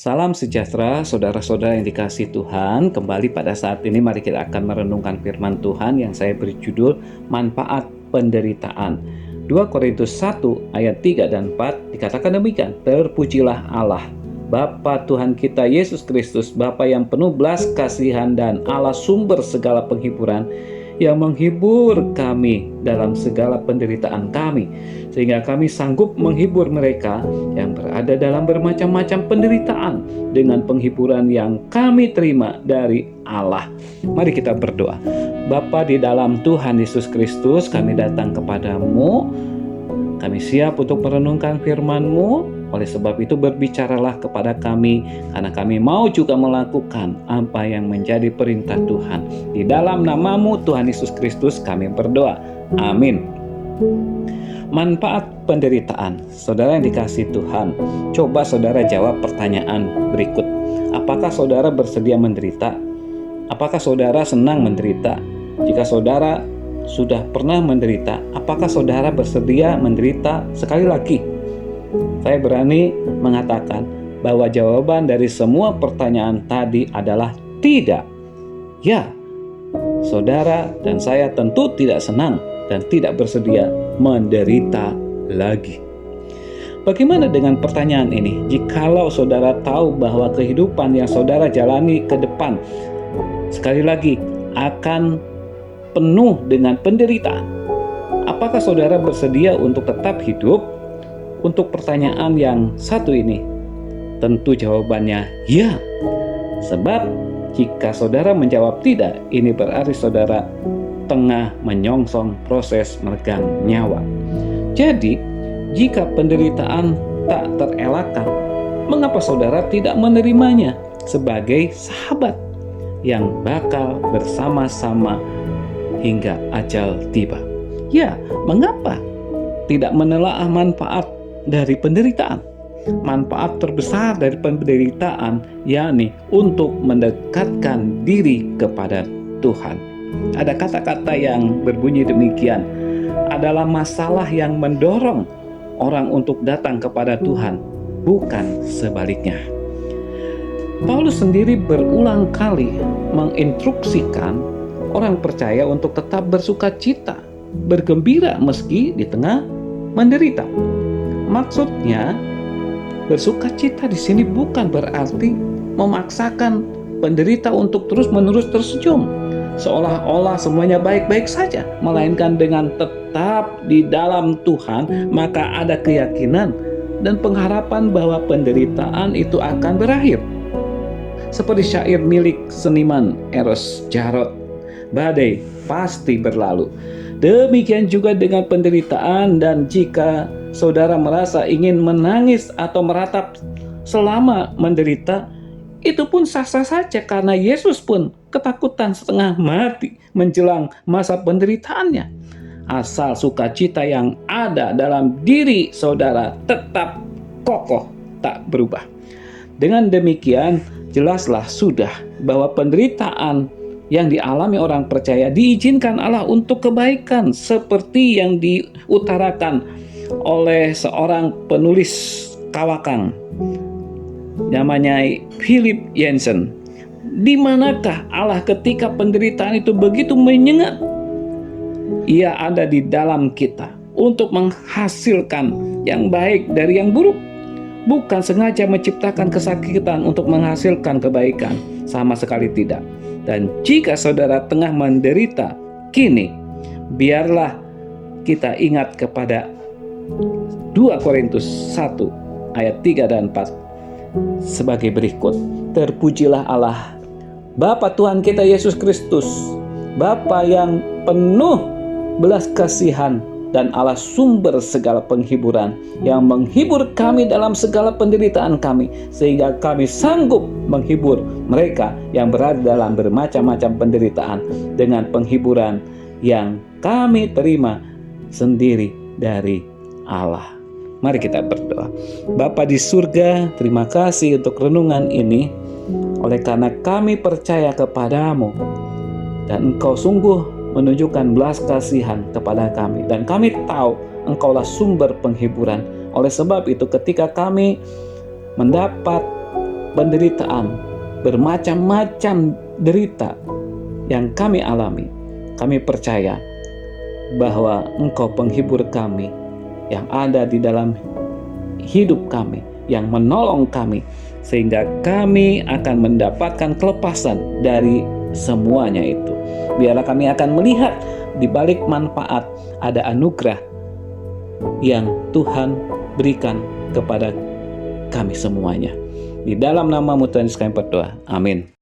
Salam sejahtera, saudara-saudara yang dikasihi Tuhan. Kembali pada saat ini mari kita akan merenungkan firman Tuhan yang saya beri judul Manfaat Penderitaan. 2 Korintus 1 ayat 3 dan 4 dikatakan demikian, terpujilah Allah, Bapa Tuhan kita Yesus Kristus, Bapa yang penuh belas kasihan dan Allah sumber segala penghiburan, yang menghibur kami dalam segala penderitaan kami, sehingga kami sanggup menghibur mereka yang berada dalam bermacam-macam penderitaan dengan penghiburan yang kami terima dari Allah. Mari kita berdoa. Bapa di dalam Tuhan Yesus Kristus, kami datang kepadamu. Kami siap untuk merenungkan firman-Mu. Oleh sebab itu berbicaralah kepada kami, karena kami mau juga melakukan apa yang menjadi perintah Tuhan. Di dalam nama-Mu Tuhan Yesus Kristus kami berdoa. Amin. Manfaat penderitaan. Saudara yang dikasihi Tuhan, coba saudara jawab pertanyaan berikut. Apakah saudara bersedia menderita? Apakah saudara senang menderita? Jika saudara sudah pernah menderita, apakah saudara bersedia menderita sekali lagi? Saya berani mengatakan bahwa jawaban dari semua pertanyaan tadi adalah tidak. Ya, saudara dan saya tentu tidak senang dan tidak bersedia menderita lagi. Bagaimana dengan pertanyaan ini? Jikalau saudara tahu bahwa kehidupan yang saudara jalani ke depan sekali lagi akan penuh dengan penderitaan, apakah saudara bersedia untuk tetap hidup? Untuk pertanyaan yang satu ini, tentu jawabannya ya. Sebab jika saudara menjawab tidak, ini berarti saudara tengah menyongsong proses meregang nyawa. Jadi, jika penderitaan tak terelakkan, mengapa saudara tidak menerimanya sebagai sahabat yang bakal bersama-sama hingga ajal tiba? Ya, mengapa tidak menelaah manfaat dari penderitaan? Manfaat terbesar dari penderitaan yakni untuk mendekatkan diri kepada Tuhan. Ada kata-kata yang berbunyi demikian, adalah masalah yang mendorong orang untuk datang kepada Tuhan, bukan sebaliknya. Paulus sendiri berulang kali menginstruksikan orang percaya untuk tetap bersukacita, bergembira meski di tengah menderita. Maksudnya, bersukacita di sini bukan berarti memaksakan penderita untuk terus-menerus tersenyum, seolah-olah semuanya baik-baik saja, melainkan dengan tetap di dalam Tuhan, maka ada keyakinan dan pengharapan bahwa penderitaan itu akan berakhir. Seperti syair milik seniman Eros Jarot, badai pasti berlalu. Demikian juga dengan penderitaan, dan jika saudara merasa ingin menangis atau meratap selama menderita, itu pun sah-sah saja, karena Yesus pun ketakutan setengah mati menjelang masa penderitaannya. Asal sukacita yang ada dalam diri saudara tetap kokoh, tak berubah. Dengan demikian, jelaslah sudah bahwa penderitaan yang dialami orang percaya diizinkan Allah untuk kebaikan, seperti yang diutarakan oleh seorang penulis Kawakang namanya Philip Yancey. Di manakah Allah ketika penderitaan itu begitu menyengat? Ia ada di dalam kita untuk menghasilkan yang baik dari yang buruk, bukan sengaja menciptakan kesakitan untuk menghasilkan kebaikan, sama sekali tidak. Dan jika saudara tengah menderita kini, biarlah kita ingat kepada 2 Korintus 1 ayat 3 dan 4 sebagai berikut. Terpujilah Allah, Bapa Tuhan kita Yesus Kristus, Bapa yang penuh belas kasihan dan Allah sumber segala penghiburan, yang menghibur kami dalam segala penderitaan kami, sehingga kami sanggup menghibur mereka yang berada dalam bermacam-macam penderitaan dengan penghiburan yang kami terima sendiri dari Allah. Mari kita berdoa. Bapa di surga, terima kasih untuk renungan ini. Oleh karena kami percaya kepadamu dan Engkau sungguh menunjukkan belas kasihan kepada kami, dan kami tahu Engkaulah sumber penghiburan. Oleh sebab itu, ketika kami mendapat penderitaan, bermacam-macam derita yang kami alami, kami percaya bahwa Engkau penghibur kami yang ada di dalam hidup kami, yang menolong kami, sehingga kami akan mendapatkan kelepasan dari semuanya itu. Biarlah kami akan melihat di balik manfaat ada anugerah yang Tuhan berikan kepada kami semuanya. Di dalam namamu Tuhan Yesus kami berdoa. Amin.